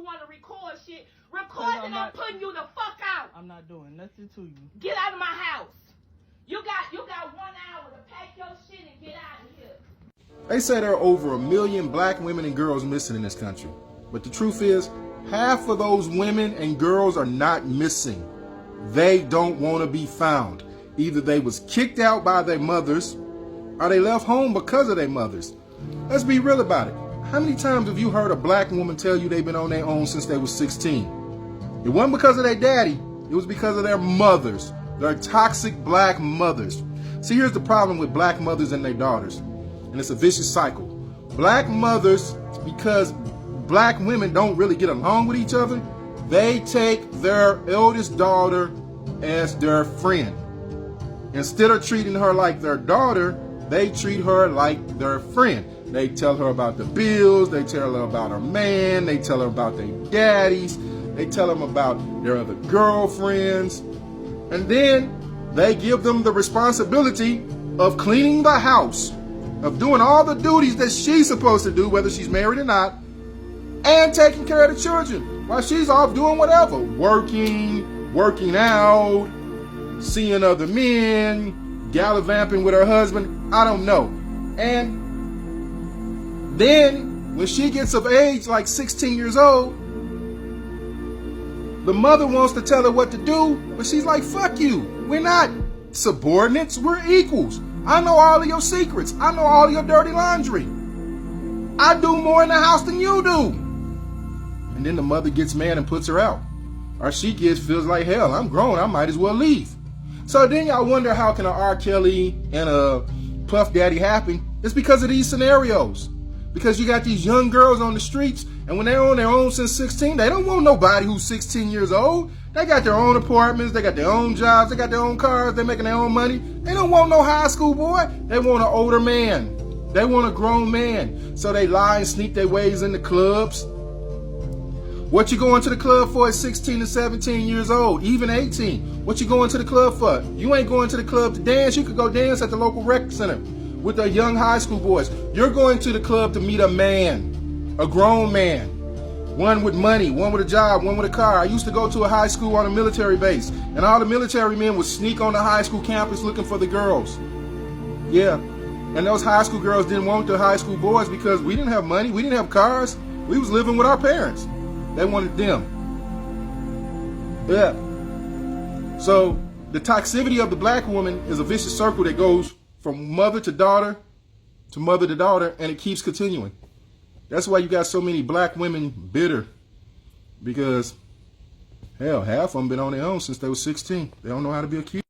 you want to record shit. Record and I'm putting you the fuck out. I'm not doing nothing to you. Get out of my house. You got 1 hour to pack your shit and get out of here. They say there are over 1 million black women and girls missing in this country. But the truth is, half of those women and girls are not missing. They don't want to be found. Either they was kicked out by their mothers or they left home because of their mothers. Let's be real about it. How many times have you heard a black woman tell you they've been on their own since they was 16? It wasn't because of their daddy. It was because of their mothers. Their toxic black mothers. See, here's the problem with black mothers and their daughters. And it's a vicious cycle. Black mothers, because black women don't really get along with each other, they take their eldest daughter as their friend. Instead of treating her like their daughter, they treat her like their friend. They tell her about the bills, they tell her about her man, they tell her about their daddies, they tell them about their other girlfriends. And then they give them the responsibility of cleaning the house, of doing all the duties that she's supposed to do, whether she's married or not, and taking care of the children while she's off doing whatever, working out, seeing other men, gallivanting with her husband, I don't know. And then when she gets of age, like 16 years old, the mother wants to tell her what to do, but she's like, fuck you. We're not subordinates, we're equals. I know all of your secrets. I know all of your dirty laundry. I do more in the house than you do. And then the mother gets mad and puts her out. Or she feels like, hell, I'm grown, I might as well leave. So then y'all wonder, how can a R. Kelly and a Puff Daddy happen? It's because of these scenarios. Because you got these young girls on the streets, and when they're on their own since 16, they don't want nobody who's 16 years old. They got their own apartments, they got their own jobs, they got their own cars, they're making their own money. They don't want no high school boy. They want an older man. They want a grown man. So they lie and sneak their ways in the clubs. What you going to the club for at 16 to 17 years old, even 18? What you going to the club for? You ain't going to the club to dance. You could go dance at the local rec center with the young high school boys. You're going to the club to meet a man, a grown man. One with money, one with a job, one with a car. I used to go to a high school on a military base, and all the military men would sneak on the high school campus looking for the girls. Yeah, and those high school girls didn't want the high school boys because we didn't have money, we didn't have cars, we was living with our parents. They wanted them. Yeah. So the toxicity of the black woman is a vicious circle that goes from mother to daughter to mother to daughter, and it keeps continuing. That's why you got so many black women bitter, because hell, half of them been on their own since they were 16. They don't know how to be a kid.